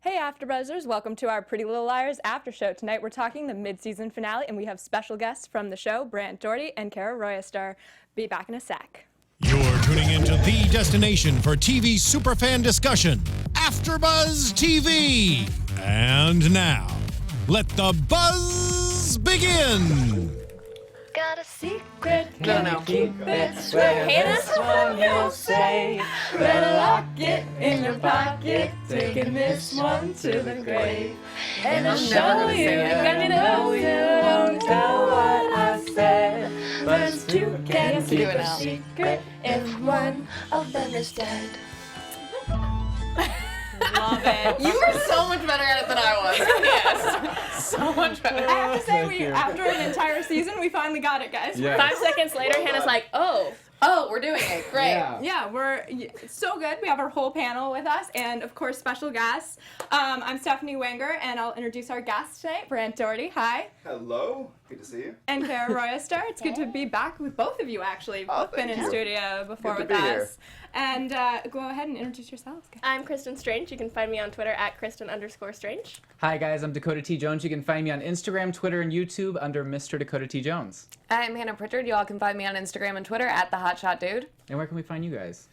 Hey AfterBuzzers, welcome to our Pretty Little Liars after show. Tonight we're talking the mid-season finale and we have special guests from the show, Brant Daugherty and Kara Royster. Be back in a sec. You're tuning into the destination for TV superfan discussion, AfterBuzz TV. And now, let the buzz begin. Got a secret, gonna keep it swear. Hannah's This one you'll say. Better lock it in your pocket, taking this one to the grave. And I'll show you, I know you won't tell what I said, but you can keep a secret if one of them is dead. Love it. You were so much better at it than I was. Yes. So much better. I have to say, after an entire season, we finally got it, guys. Yes. 5 seconds later, Hannah's like, oh, We're doing it. Great. Yeah, we're so good. We have our whole panel with us, and of course, special guests. I'm Stephanie Wenger, and I'll introduce our guests tonight. Brant Daugherty, hi. Hello, good to see you. And Kara Royster. It's good to be back with both of you, actually. You've both been in thank you. studio before Good with to be us. here. And go ahead and introduce yourselves, guys. I'm Kristin Strange. You can find me on Twitter at Kristin_Strange. Hi guys, I'm Dakota T. Jones. You can find me on Instagram, Twitter, and YouTube under Mr. Dakota T. Jones. I'm Hannah Prichard. You all can find me on Instagram and Twitter at @TheHotShotDude. And where can we find you guys?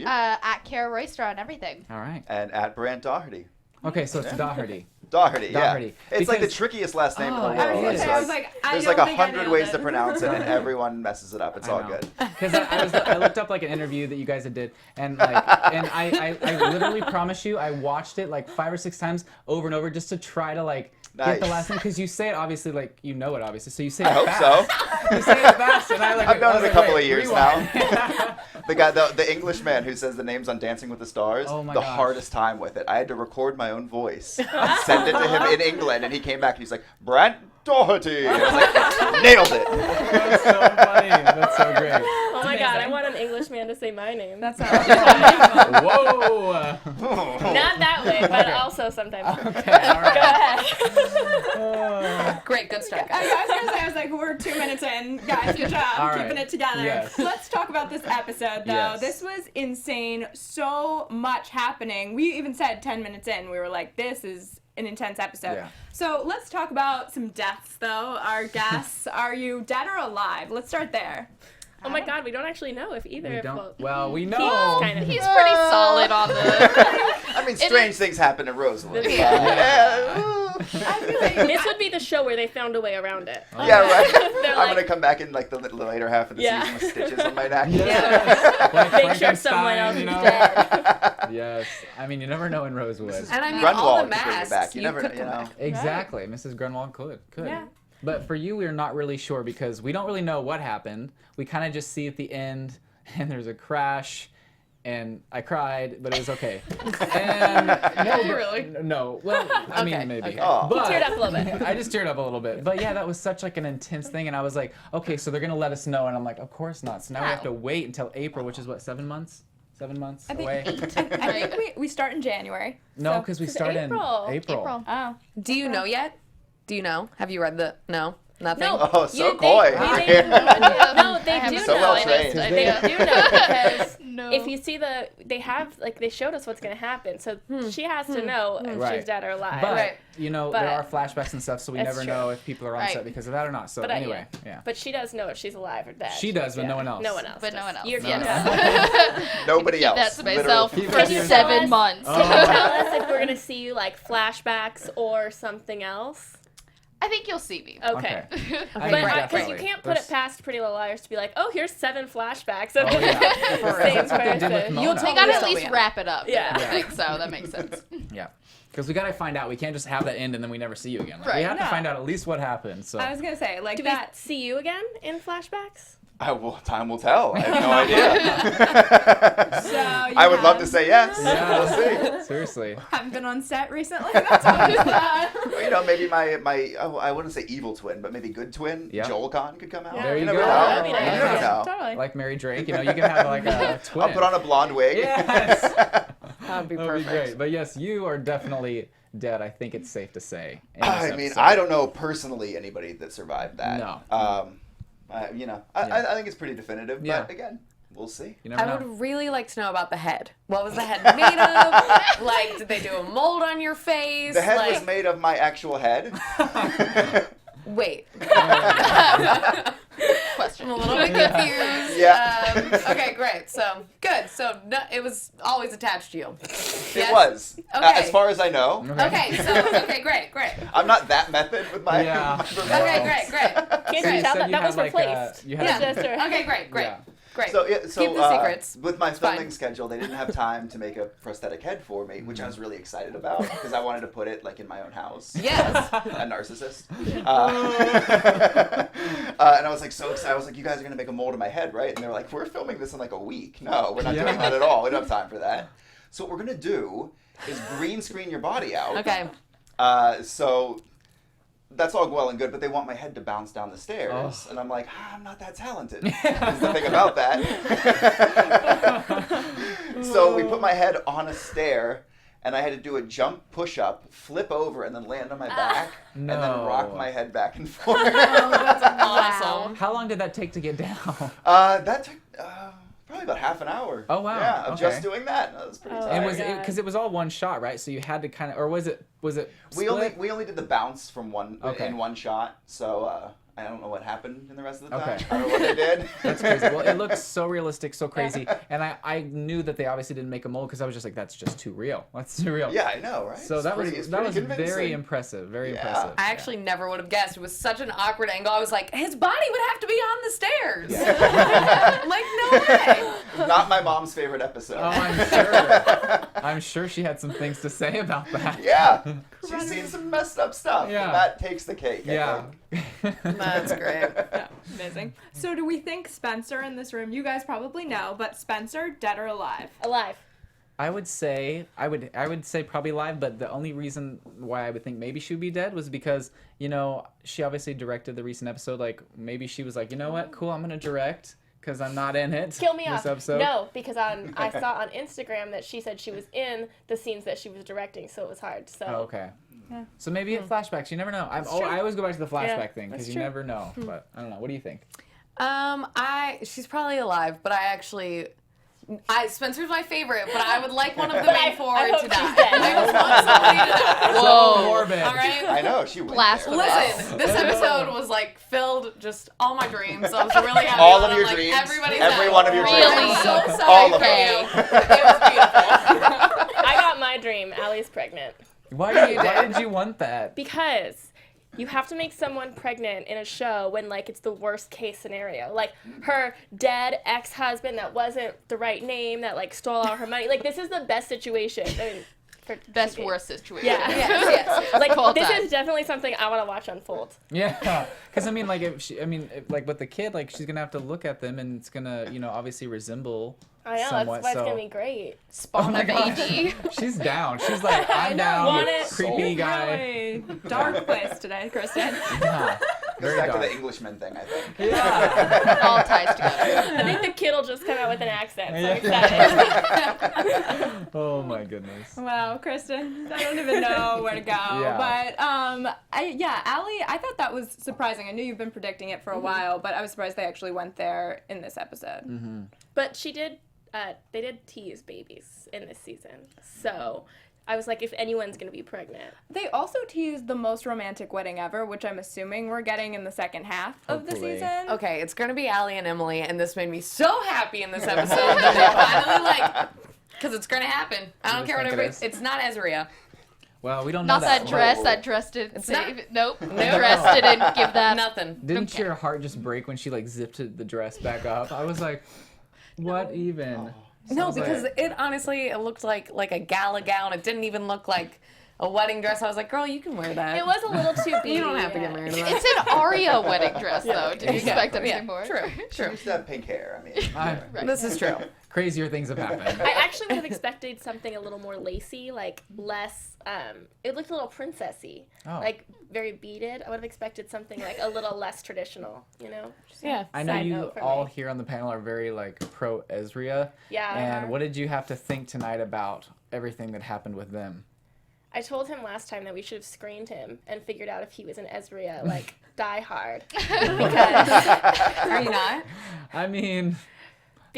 At Kara Royster on everything. All right. And at Brant Daugherty. Okay, so it's Daugherty. Daugherty, Daugherty. yeah. It's like the Because- trickiest last name in the Oh, world. I was gonna It's say, I was like, I there's don't like think I 100 nailed ways it. to pronounce it, and everyone messes it up. It's all good. Because I looked up like an interview that you guys had did, and I literally promise you, I watched it like 5 or 6 times over and over just to try to like get the Nice. last name, because you say it obviously like you know it obviously, so you say it I hope fast. so. You say it fast, and I like. I've known I was it a like, couple wait, of years rewind. now. The guy, the English man who says the names on Dancing with the Stars, Oh my the gosh. hardest time with it. I had to record my own voice, and send it to him in England, and he came back and he's like, Brant Daugherty. And I was like, nailed it. That's so funny. That's so great. Oh my god, I want an English man to say my name. That's how Whoa. Not that way, but also sometimes. Okay. All right. Go ahead. Great, good start, I guys. was gonna say, I was like, we're 2 minutes in, guys. Good job, All right. keeping it together. Yes. Let's talk about this episode, though. Yes. This was insane. So much happening. We even said 10 minutes in, we were like, this is an intense episode. Yeah. So let's talk about some deaths, though. Our guests, are you dead or alive? Let's start there. Oh my god, we don't actually know if either We of don't. Well, we He's know. kind of. He's pretty solid on the. I mean, strange things happen to Rosalind. I feel like This would be the show where they found a way around it. Yeah, right. They're I'm like, gonna come back in like the later half of the Yeah. season with stitches on my neck. Like make sure someone Frankenstein, else you is know? dead. Yes. I mean, you never know in Rosewood. And I mean, all the Grunwald could bring you masks. back. You never, could you come know. back. Exactly. Mrs. Grunwald could. Yeah. But for you, we're not really sure because we don't really know what happened. We kind of just see at the end, and there's a crash, and I cried, but it was okay. And no, you really? No. Well, I Okay, mean, maybe. okay. Oh. But, Teared up a little bit. I just teared up a little bit. But yeah, that was such like an intense thing, and I was like, okay, so they're gonna let us know, and I'm like, of course not. So now we have to wait until April, which is what, 7 months? 7 months I think away? 8. I think we start in January. No, So- because we It's start April. in April. Oh. Do you know yet? Do you know? Have you read the? No, nothing. No. Oh, so You- coy. No, they do So know. well trained. They do know because No. if you see they showed us what's gonna happen, so she has to know if Right. she's dead or alive. But, Right. you know, But- there are flashbacks and stuff, so we That's never true. know if people are on Right. set because of that or not. So But anyway, yeah. But she does know if she's alive or dead. She does, but no one else. No one else. But no does. one else. You're, No yes. Nobody Keep else. that to Literally. myself Keep for that to yourself. 7 months. Oh. Can you tell us if we're gonna see like flashbacks or something else? I think you'll see me. Okay. I think But definitely. because you can't put it There's- past Pretty Little Liars to be like, oh, here's 7 flashbacks of Oh, yeah. the same That's what they did with person. Mona. You'll Totally gotta at still least be on. wrap it up. Yeah. I think so. That makes sense. Yeah. Because we got to find out. We can't just have that end and then we never see you again. Like, we Right. have to No. find out at least what happened. So I was gonna say, like Do that. we see you again in flashbacks? Time will tell. I have no idea. So you I would love to say yes. Yeah. We'll see. Seriously. haven't been on set recently. That's what it's Well, you know, maybe my I wouldn't say evil twin, but maybe good twin, Yeah. Joel Kahn could come out. Yeah. There you never go. know. That'd be You nice. never know. Totally. Like Mary Drake, you know, you can have like a twin. I'll put on a blonde wig. Yes. That would be That would be perfect. great. But yes, you are definitely dead. I think it's safe to say. in this I mean, episode. I don't know personally anybody that survived that. No. You know, Yeah. I think it's pretty definitive. Yeah. But again, We'll see. You never I know. would really like to know about the head. What was the head made of? Like, did they do a mold on your face? The head like, was made of my actual head. Wait. Question. I'm a little bit confused. Yeah. Okay, great. So, good. So, no, it was always attached to you. It was. Okay. As far as I know. Okay, so, okay, great. I'm not that method with my, Yeah. my reveals. Okay, great. Can't So you you tell said that you that had was like replaced? you had Yeah. Just her. Okay, great. Yeah. Great. So, Keep the secrets. with my It's filming fine. schedule, they didn't have time to make a prosthetic head for me, which I was really excited about because I wanted to put it like in my own house. Yes. A narcissist. And I was like so excited. I was like, you guys are gonna make a mold of my head, right? And they were like, we're filming this in like a week. No, we're not Yeah. doing that at all. We don't have time for that. So what we're gonna do is green screen your body out. Okay. So that's all well and good, but they want my head to bounce down the stairs. Oh. And I'm like, I'm not that talented. Is the thing about that. So we put my head on a stair, and I had to do a jump push-up, flip over, and then land on my back, and then rock No. my head back and forth. Awesome. How long did that take to get down? That took probably about half an hour. Oh, wow. Yeah, of Okay. just doing that. That was pretty Oh, tired. And was God. because it was all one shot, right? So you had to kind of, or was it We split? only did the bounce from Okay. in one shot, so I don't know what happened in the rest of the time. Okay. I don't know what they did. That's crazy. Well, it looks so realistic, so crazy, and I knew that they obviously didn't make a mold because I was just like, that's just too real. That's too real. Yeah, I know, right? So It's that pretty- was it's that pretty was very convincing. impressive. Very Yeah. impressive. I actually never would have guessed. It was such an awkward angle. I was like, his body would have to be on the stairs. Like, no way. Not my mom's favorite episode. Oh, I'm sure. I'm sure she had some things to say about that. Yeah, she's seen some messed up stuff. Yeah. And that takes the cake. I Yeah. think. That's great. Yeah, amazing. So do we think Spencer in this room, you guys probably know, but Spencer, dead or alive? Alive. I would say probably live, but the only reason why I would think maybe she would be dead was because, you know, she obviously directed the recent episode. Like, maybe she was like, you know what, cool, I'm gonna direct because I'm not in it. Kill me this off. episode. No, because I saw on Instagram that she said she was in the scenes that she was directing, so it was hard. So Oh, okay. Yeah. So maybe it flashbacks. You never know. true. I always go back to the flashback Yeah, thing that's because you true. never know. But I don't know. What do you think? She's probably alive, but Spencer's my favorite, but I would like one of the main four I hope to she's die. dead. I just want somebody to die. So morbid. All right. I know she went Blasphemy. there. Listen, this episode was like filled just all my dreams. So I was really happy. All about of it. your Like, dreams, everybody's every out. one of your Really? dreams. I'm so sorry All of for them. you. It was beautiful. I got my dream. Allie's pregnant. Why did you want that? Because you have to make someone pregnant in a show when, like, it's the worst case scenario. Like, her dead ex-husband that wasn't the right name, that, like, stole all her money. Like, this is the best situation. I mean, for Best TV. worst situation. Yeah. Yes. Like, Full this time. is definitely something I want to watch unfold. Yeah, because I mean, like, like with the kid, like, she's gonna have to look at them, and it's gonna, you know, obviously resemble. I know, somewhat, that's why so. it's going to be great. Spawn my of God. AD. She's down. She's like, I'm down. want it. Creepy guy. Really dark place today, Kristin. Yeah. Goes Very back to dark. the Englishman thing, I think. Yeah. All ties together. I think the kid will just come out with an accent, so I'm Yeah. excited. Oh my goodness. Wow, Kristin, I don't even know where to go. Yeah. But Allie, I thought that was surprising. I knew you've been predicting it for a while, but I was surprised they actually went there in this episode. But she did, they did tease babies in this season. So I was like, if anyone's going to be pregnant. They also teased the most romantic wedding ever, which I'm assuming we're getting in the second half of the Hopefully. season. Okay, it's gonna be Allie and Emily, and this made me so happy in this episode that they finally like, because it's gonna happen. I don't just care what think it everybody. is? It's not Ezria. Well, we don't know Not that but- dress. That dress didn't It's save not- it. Nope. Dress didn't give that. Nothing. Didn't Okay. your heart just break when she like zipped the dress back up? I was like, what even? No, Sounds because like- it honestly it looked like a gala gown. It didn't even look like a wedding dress. I was like, girl, you can wear that. It was a little too beady. You don't have to get married to that. It's an Aria wedding dress, though. Did you expect anything more? True. She used to have pink hair. I mean, I- This is true. Crazier things have happened. I actually would have expected something a little more lacy, like less, it looked a little princessy. Oh. Like very beaded. I would have expected something like a little less traditional, you know? Just Yeah. I know side you note for all me. here on the panel are very like pro Ezria. Yeah. And what did you have to think tonight about everything that happened with them? I told him last time that we should have screened him and figured out if he was an Ezria, like, Die Hard. Because Are you not? I mean,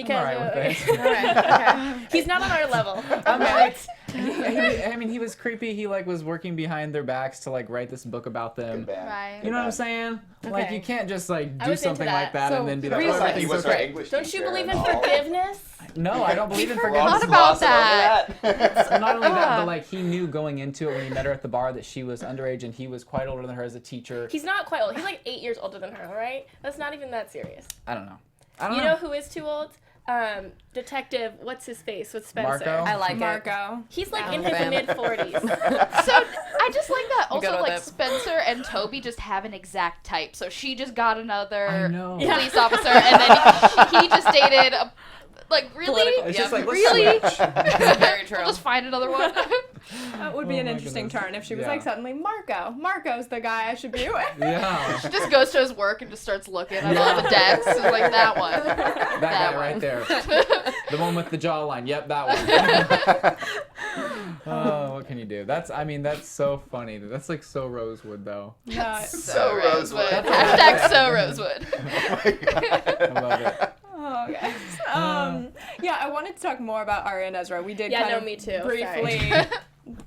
Because I'm all right with it. okay. He's not on our level. I'm like, I mean, he was creepy. He like was working behind their backs to like write this book about them. Good band. Right. You know what I'm saying? Like Okay. you can't just like do was into something that. like that So, and then be the like, It oh, was like he everything's was our okay. English Don't you teacher believe in and all. forgiveness? No, I don't believe in We're all forgiveness. just about glossing over that. Not only that, but like he knew going into it when he met her at the bar that she was underage and he was quite older than her as a teacher. He's not quite old. He's like 8 years older than her, all right? That's not even that serious. I don't know. I don't You know. know who is too old? Detective, what's his face with Spencer? Marco? I like it. Marco. He's like I'm in a his fan. mid-40s. So I just like that. Also, with like it. Spencer and Toby just have an exact type. So she just got I another know. police officer, and then he just dated a, like really, Political- It's Yep. just like let's really. switch. Very true. We'll just find another one. That would be Oh an my interesting goodness. turn if she was Yeah. like suddenly Marco's the guy I should be with. Yeah. Just goes to his work and just starts looking at all the decks. It's like that one. That guy one. right there. The one with the jawline. Yep, that one. Oh, what can you do? That's so funny. That's like so Rosewood though. No, So Rosewood. Hashtag so Rosewood. I love it. Oh, okay. Yeah, I wanted to talk more about Arya and Ezra. We did Yeah, kind no, of me too. briefly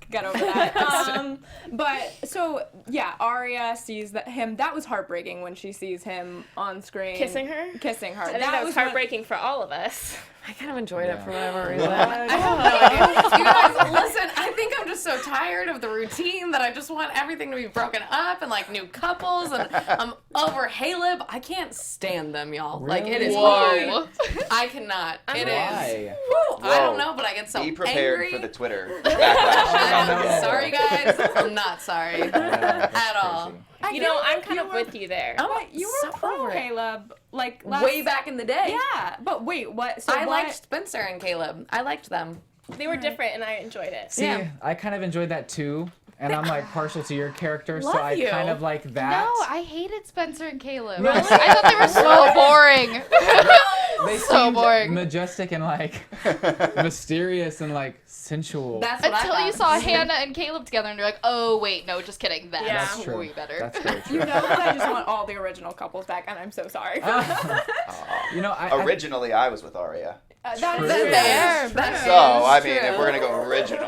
get over that. But so yeah, Arya sees him. That was heartbreaking when she sees him on screen Kissing her? Kissing her. I think that was heartbreaking for all of us. I kind of enjoyed it Yeah. for whatever reason. What? I have no idea. You guys, listen, I think I'm just so tired of the routine that I just want everything to be broken up and like new couples, and I'm over Caleb. I can't stand them, y'all. Like it is Whoa. hard. I cannot. It is. Why? Whew, I don't Whoa. know, but I get so Be prepared angry. for the Twitter Oh, backlash. no. Sorry, guys. I'm not sorry That's at all. crazy. You know, I'm kind of with you there. But you were so pro over it. Caleb, like last, Way back in the day. Yeah, but wait, what? So I what? liked Spencer and Caleb. I liked them. They were different, and I enjoyed it. See, Yeah. I kind of enjoyed that too. And I'm like partial to your character, so Love I you. kind of like that. No, I hated Spencer and Caleb. I thought they were so boring. They so seemed boring. majestic and like mysterious and like sensual. That's what Until I you thought. saw Hannah and Caleb together, and you're like, oh wait, no, just kidding. That's Yeah. That's true. way better. That's very true. You know that I just want all the original couples back, and I'm so sorry. You know, I Originally, I was with Arya. That True. is Fair. fair. So, I mean, if we're going to go original.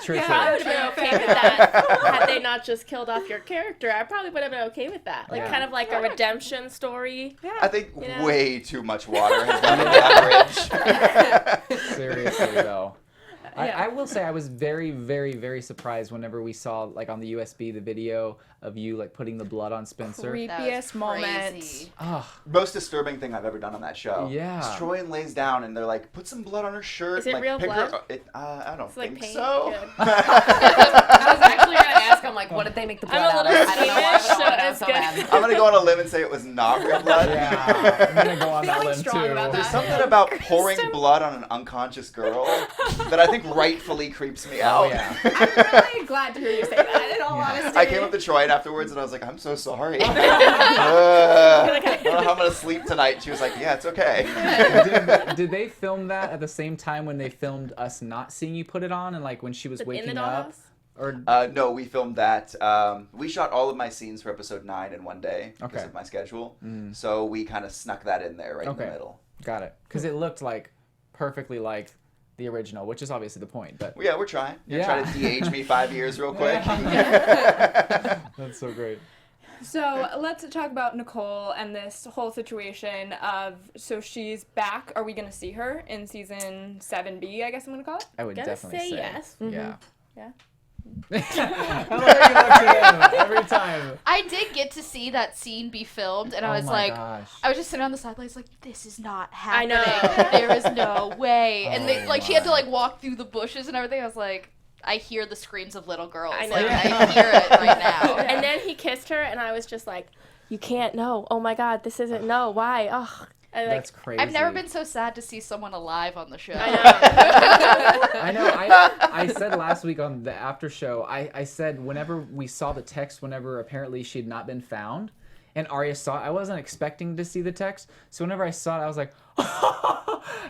true, Yeah. true. I would have been okay with that had they not just killed off your character. I probably would have been okay with that. Like, Yeah. kind of like a redemption story. I think You know? way too much water has gone into that bridge. Seriously though. Yeah. I will say I was very, very, very surprised whenever we saw like on the USB the video of you like putting the blood on Spencer. That was Creepiest moment. crazy. Oh, Most disturbing thing I've ever done on that show. Yeah. Is Troy lays down and they're like, put some blood on her shirt. Is it like, real pick blood? Her, I don't It's like think paint. so. Good. I was actually gonna ask him like, what did they make the blood I'm a out of? little I don't know why, squeamish, but I want to so know it's so good. bad. I'm going to go on a limb and say it was not real blood. yeah. I'm gonna go on that Feeling limb strong too. about There's that. something about pouring blood on an unconscious girl that I think rightfully creeps me out. Oh yeah. I'm really glad to hear you say that. In all honesty, I came up to Troy afterwards and I was like, I'm so sorry. I don't know how I'm going to sleep tonight. She was like, yeah, it's okay. Did they film that at the same time when they filmed us not seeing you put it on and like when she was In the waking up? dollhouse? Or No, we filmed that. We shot all of my scenes for episode 9 in one day because Okay. of my schedule. So we kind of snuck that in there right in the Okay. middle. got it. Because it looked like perfectly like the original, which is obviously the point. But Well, yeah, we're trying. You're Yeah. trying to de-age me 5 years real quick. that's so great. So let's talk about Nicole and this whole situation of, so she's back. Are we going to see her in season 7B, I guess I'm going to call it? I would Gonna definitely say say yes. Yeah. Yeah. I love how you look at him every time. I did get to see that scene be filmed, and I was oh my like, gosh. I was just sitting on the sidelines like, this is not I happening. know. There is no way. And they, Oh like, she had to my. like walk through the bushes and everything. I was like, I hear the screams of little girls. I know. Like, I hear it right now. And then he kissed her, and I was just like, you can't, no. Oh my God, this isn't, no, why? Ugh. I like, That's crazy. I've never been so sad to see someone alive on the show. I know. I know. I said last week on the after show, I said whenever we saw the text, whenever apparently she had not been found, and Arya saw it. I wasn't expecting to see the text, so whenever I saw it, I was like,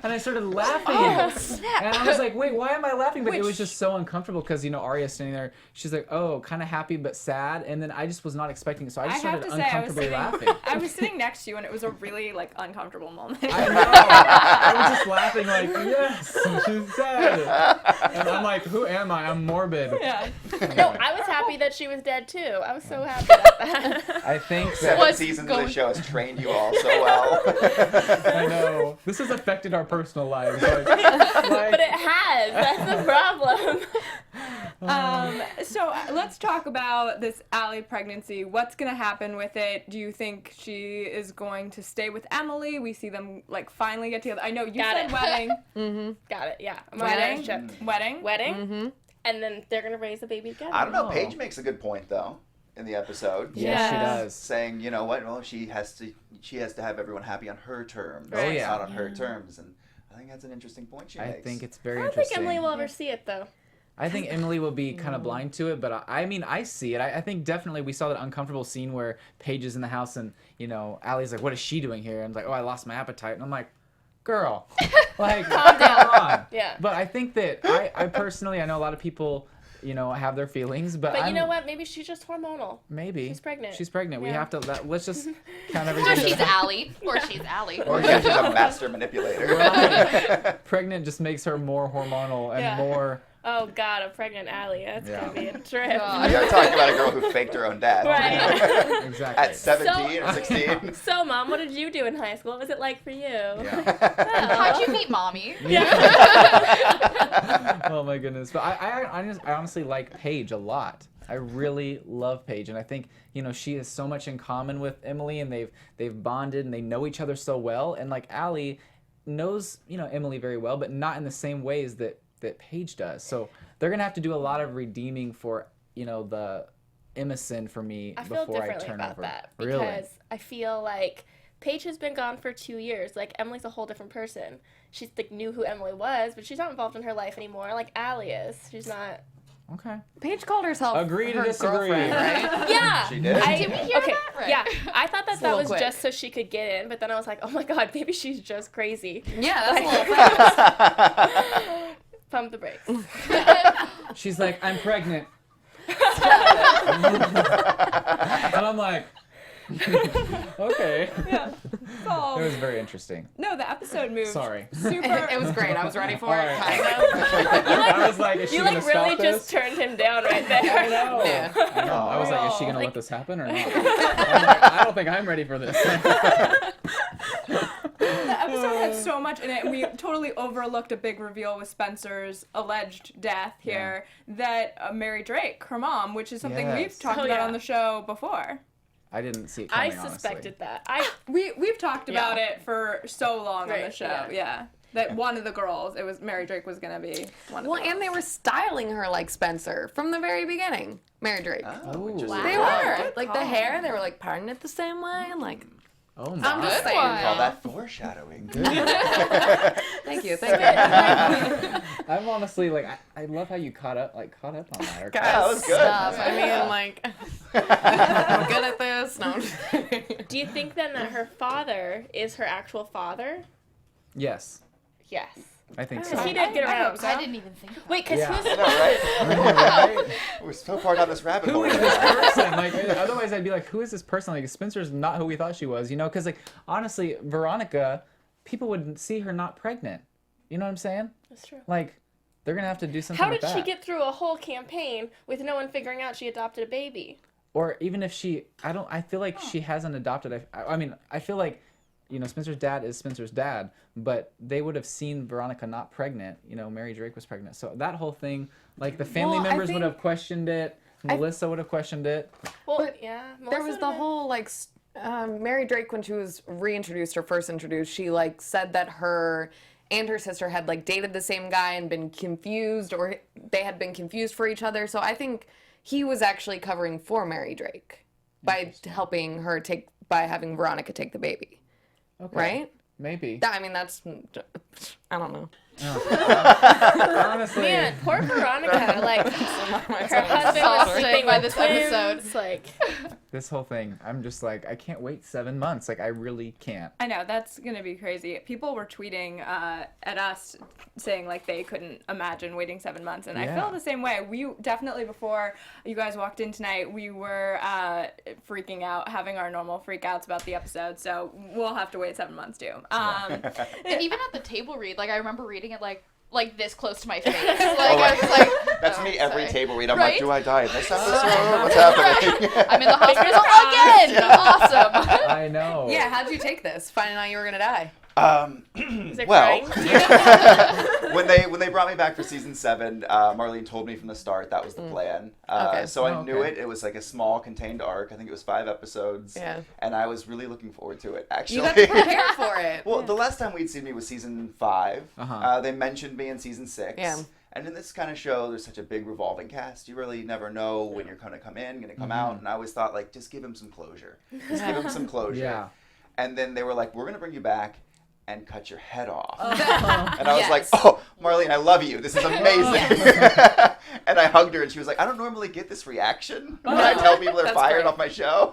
and I started laughing. And I was like, wait, why am I laughing? But it was just so uncomfortable because, you know, Arya's standing there. She's like, oh, kind of happy but sad. And then I just was not expecting it, so I just started uncomfortably laughing. I was sitting next to you, and it was a really like uncomfortable moment. I know. I was just laughing like, yes, she's dead. And I'm like, who am I? I'm morbid. Yeah. No, I was happy that she was dead too. I was so happy about that. I think that 7 seasons of the show has trained you all so well. I know. This has affected our personal lives. Like, But it has. That's the problem. So let's talk about this Allie pregnancy. What's going to happen with it? Do you think she is going to stay with Emily? We see them like finally get together. I know you said wedding. Got it. Yeah. I'm Wedding. Wedding. And then they're gonna raise a baby together. I don't know. Paige makes a good point though in the episode. yeah, she does. Saying, you know what? Well, she has to have everyone happy on her terms. Oh, yeah. Not on her terms, and I think that's an interesting point she makes. I think it's very I don't interesting. think Emily will ever see it though. I think Emily will be kind of blind to it, but I mean, I see it. I think definitely we saw that uncomfortable scene where Paige is in the house and, you know, Allie's like, what is she doing here? And I'm like, oh, I lost my appetite. And I'm like, girl, like, calm down. Yeah. But I think that I personally, I know a lot of people, you know, have their feelings, but you know what? Maybe she's just hormonal. Maybe. She's pregnant. She's pregnant. We Yeah. have to, let's just count everything. Or she's Allie. Or she's Allie. Or she's a master manipulator. Pregnant just makes her more hormonal and Yeah. more. Oh God, a pregnant Allie. That's Yeah. gonna be a trip. You're talking about a girl who faked her own dad. Right. Exactly. At 17 or 16. So, Mom, what did you do in high school? What was it like for you? How'd you meet Mommy? Oh my goodness. But I honestly like Paige a lot. I really love Paige, and I think, you know, she has so much in common with Emily, and they've bonded and they know each other so well. And like Allie knows, you know, Emily very well, but not in the same ways that Paige does. So they're gonna have to do a lot of redeeming for, you know, the Emerson for me I feel before I differently turn about over. that Really? because I feel like Paige has been gone for 2 years. Like, Emily's a whole different person. She's like knew who Emily was, but she's not involved in her life anymore. Like Allie is. She's not. Okay. Paige called herself Agree to her disagree. girlfriend, right? Yeah. She did? Did we hear that? Right. Yeah. I thought that a that little was quick. just so she could get in, but then I was like, oh my God, maybe she's just crazy. Yeah, that's a little fast. Pump the brakes. She's like, I'm pregnant. And I'm like, okay. Yeah. So, It was very interesting. no, the episode moved. Sorry. Super. It was great. I was ready for All it. right. Kind of. I was like, is she You gonna like really stop just this? turned him down right there. I know. Yeah. I know. I was like, is she gonna Like- let this happen or not? I'm like, I don't think I'm ready for this. The episode had so much in it, and we totally overlooked a big reveal with Spencer's alleged death here, that Mary Drake, her mom, which is something we've Yes. talked Oh, about yeah. on the show before. I didn't see it I coming, suspected honestly. that. We've talked about it for so long on the Right, show, yeah. That one of the girls, it was Mary Drake was gonna be one of Well, the girls. and they were styling her like Spencer from the very beginning. Mary Drake. Oh, interesting. They Wow. were. Like the hair, they were like parting it the same way. And like, Oh my. I'm just Good saying. one. Call that foreshadowing. Thank you. Thank you. I'm honestly like, I love how you caught up on that. Or That was good. Stuff. I mean, like, I'm good at this. No. Do you think then that her father is her actual father? Yes, Yes. I think so. Because he did get around. I didn't even think about Wait, because Yeah. who's I know, right? Right? We're so far down this rabbit hole. Who is this person? Like, otherwise I'd be like, who is this person? Like, Spencer's not who we thought she was, you know? Because, like, honestly, Veronica, people would see her not pregnant. You know what I'm saying? That's true. Like, they're gonna have to do something How with did she that. get through a whole campaign with no one figuring out she adopted a baby? Or even if she, I feel like she hasn't adopted. I mean, I feel like, you know, Spencer's dad is Spencer's dad, but they would have seen Veronica not pregnant. You know, Mary Drake was pregnant. So that whole thing, like, the family Well, I members would think- have questioned it. Melissa would have questioned it. Well, But yeah. There Melissa was the would've been- whole like Mary Drake when she was reintroduced or first introduced. She like said that her and her sister had like dated the same guy and been confused, or they had been confused for each other. So I think he was actually covering for Mary Drake by helping her by having Veronica take the baby. Okay. Right? Maybe. I mean, that's, I don't know. Honestly, Man, poor Veronica. Like, her husband was sleeping by with this twins. episode. Like, this whole thing, I'm just like, I can't wait 7 months. Like, I really can't. I know, that's gonna be crazy. People were tweeting at us saying like they couldn't imagine waiting 7 months, and I Yeah. feel the same way. We definitely, before you guys walked in tonight, we were freaking out, having our normal freakouts about the episode, so we'll have to wait 7 months too. And even at the table read, like I remember reading it like this close to my face. Like I was like, That's oh, me every sorry. table read. I'm Right? like, do I die in this episode? What's happening? I'm in the hospital again. Awesome. I know. Yeah, how'd you take this? Finding out you were gonna die. is it Well, crying? when they brought me back for season 7, Marlene told me from the start that was the plan. Okay. So I Oh, knew okay. it. It was like a small contained arc. I think it was 5 episodes. Yeah. And I was really looking forward to it. Actually. You got to prepare for it. Well, the last time we'd seen me was season 5. Uh-huh. They mentioned me in season 6. Yeah. And in this kind of show, there's such a big revolving cast. You really never know when you're going to come in, going to come out. And I always thought, like, just give him some closure. Just give him some closure. Yeah. And then they were like, we're going to bring you back and cut your head off. Oh. And I was like, Yes. oh, Marlene, I love you. This is amazing. And I hugged her, and she was like, I don't normally get this reaction when I tell people they're That's fired great. off my show.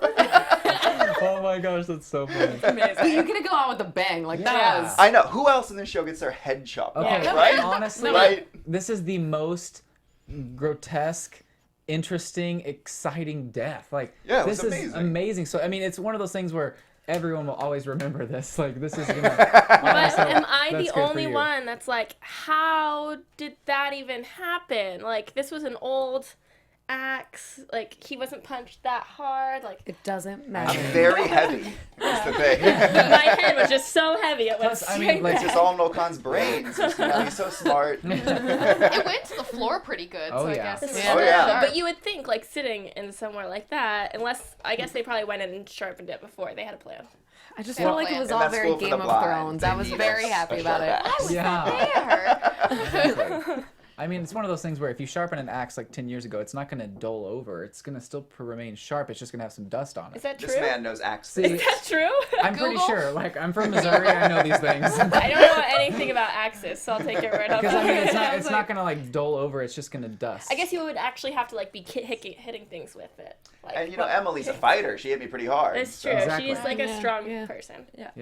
Oh my gosh, that's so funny. But you could have gone out with a bang. Like, that Yeah. was... I know. Who else in this show gets their head chopped off, Okay, right? honestly, Right? this is the most grotesque, interesting, exciting death. Like, Yeah, it was this is amazing. amazing. So, I mean, it's one of those things where everyone will always remember this. Like, this is gonna. But so am I that's the good for only you. one that's like, how did that even happen? Like, this was an old axe. Like, he wasn't punched that hard. Like, It doesn't I'm matter. very heavy. That's the thing. my head was just so heavy it went Plus, I straight mean, like, It's just all Noel Khan's brain. So, he's so smart. It went to the floor pretty good. Oh, so I yeah. guess. Oh, yeah. But you would think, like, sitting in somewhere like that, unless, I guess they probably went in and sharpened it before. They had a plan. I just Yeah. felt like it was And all that's very School for the Game of Blind. Thrones. They I was need very a happy about sharp it. axe. Yeah. There. I mean, it's one of those things where if you sharpen an axe like 10 years ago, it's not going to dull over. It's going to still remain sharp. It's just going to have some dust on it. Is that true? This man knows accents. See, Is that true? I'm pretty Google? sure. Like, I'm from Missouri. I know these things. I don't know anything about axes, so I'll take it right off. Because I mean, it's not. I It's was not like- gonna like dull over. It's just gonna dust. I guess you would actually have to like be hitting things with it. Like, And you know, Emily's a fighter. She hit me pretty hard. It's so- true. Exactly. She's like a Yeah, strong yeah. person. Yep.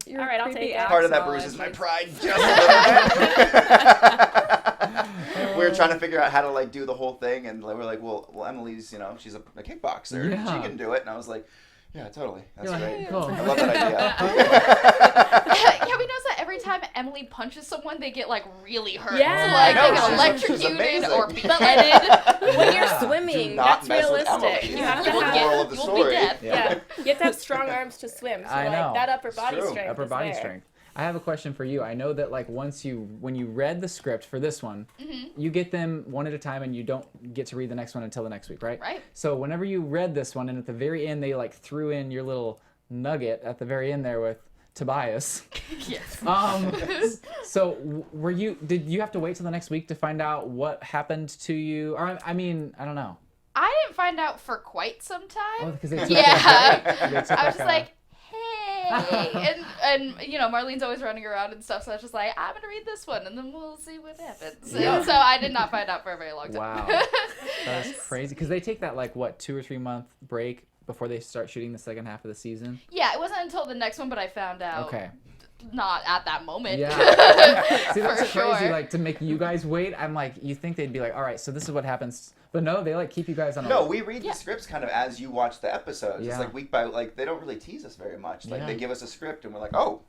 Your All right, I'll creepy take it. axe Part of that knowledge bruises my is- pride just a little bit. We were trying to figure out how to like do the whole thing, and we're like, well, Emily's, you know, she's a kickboxer. Yeah. She can do it. And I was like, yeah, totally. That's You're great. like, cool. I love that idea. Yeah, we noticed that every time Emily punches someone, they get like really hurt. Yeah. So, like I know, they she's get electrocuted amazing. or But, like, beheaded. when you're Yeah. swimming, Do not that's mess with realistic. Emily. You have You to will have get- moral of the you will story. be dead. yeah. You have to have strong arms to swim. So I like know. that upper body true. strength. Upper is body there. strength. I have a question for you. I know that like when you read the script for this one, you get them one at a time and you don't get to read the next one until the next week, right? Right. So whenever you read this one and at the very end they like threw in your little nugget at the very end there with Tobias. Yes. So did you have to wait till the next week to find out what happened to you? Or I mean, I don't know. I didn't find out for quite some Oh, time. because they took Yeah. They took I was just a- like, hey, and you know, Marlene's always running around and stuff, so I was just like, I'm gonna read this one, and then we'll see what happens. Yeah. And so I did not find out for a very long time. Wow. That's crazy. Because they take that like what 2 or 3 month break before they start shooting the second half of the season. Yeah, it wasn't until the next one, but I found out. Okay. Not at that moment. Yeah. See, that's For crazy. sure. Like to make you guys wait. I'm like, you think they'd be like, all right, so this is what happens. But no, they like keep you guys on. No, we read the scripts kind of as you watch the episodes. Yeah. It's like week by like they don't really tease us very much. Like Yeah. they give us a script and we're like, oh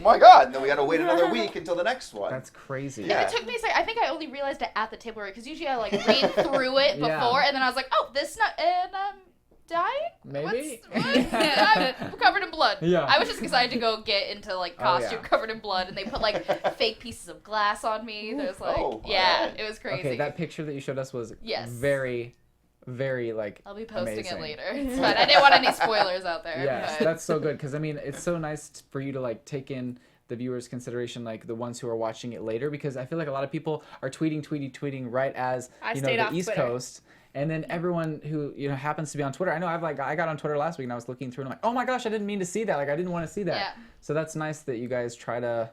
my god, and then we got to wait another week until the next one. That's crazy. Yeah. It took me a second. I think I only realized it at the table because usually I like read through it before, Yeah. and then I was like, oh, this not, and I'm dying. Maybe. I'm covered in blood. Yeah. I was just excited to go get into like Oh, costume yeah. covered in blood, and they put like fake pieces of glass on me. There's like, Oh, yeah, alright. it was crazy. Okay, that picture that you showed us was Yes. very, very like. I'll be posting amazing. it later. It's fine. I didn't want any spoilers out there. Yes, but... that's so good because I mean it's so nice for you to like take in the viewers' consideration, like the ones who are watching it later, because I feel like a lot of people are tweeting right as I you know stayed the off East Twitter. Coast, and then everyone who you know happens to be on Twitter. I know I got on Twitter last week and I was looking through and I'm like, oh my gosh, I didn't mean to see that. Like I didn't want to see that. Yeah. So that's nice that you guys try to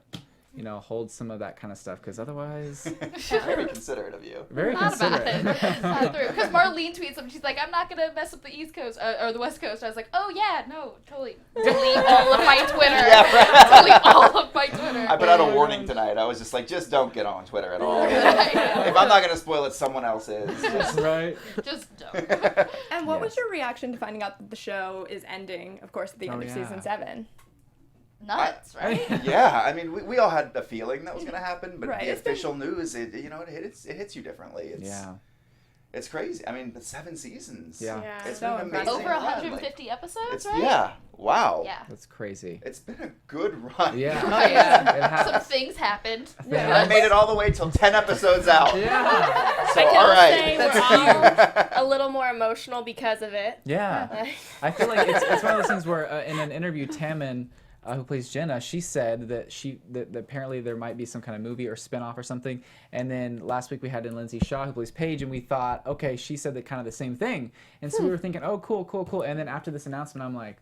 hold some of that kind of stuff, because otherwise. Very considerate of you. Very Not about considerate. it. Not through. Because Marlene tweets them. She's like, I'm not going to mess up the East Coast or the West Coast. I was like, oh, yeah, no, totally. Delete all of my Twitter. Yeah, right. Delete all of my Twitter. I put out a warning tonight. I was just like, just don't get on Twitter at all. If I'm not going to spoil it, someone else is. That's right. Just don't. And what was your reaction to finding out that the show is ending, of course, at the end of season 7? Nuts, right? Yeah, I mean, we all had a feeling that was going to happen, but Right. the official news, it hits you differently. It's crazy. I mean, the 7 seasons. Yeah. It's So been amazing. Over run. 150 episodes, right? Yeah. Wow. Yeah. That's crazy. It's been a good run. Yeah. Right. It has. Some things happened. I made it all the way till 10 episodes out. Yeah. So, I can all right. say we're all a little more emotional because of it. Yeah. I feel like it's one of those things where in an interview, Tammin, who plays Jenna, she said that apparently there might be some kind of movie or spinoff or something. And then last week we had in Lindsay Shaw, who plays Paige, and we thought, okay, she said that kind of the same thing. And so we were thinking, oh, cool. And then after this announcement, I'm like,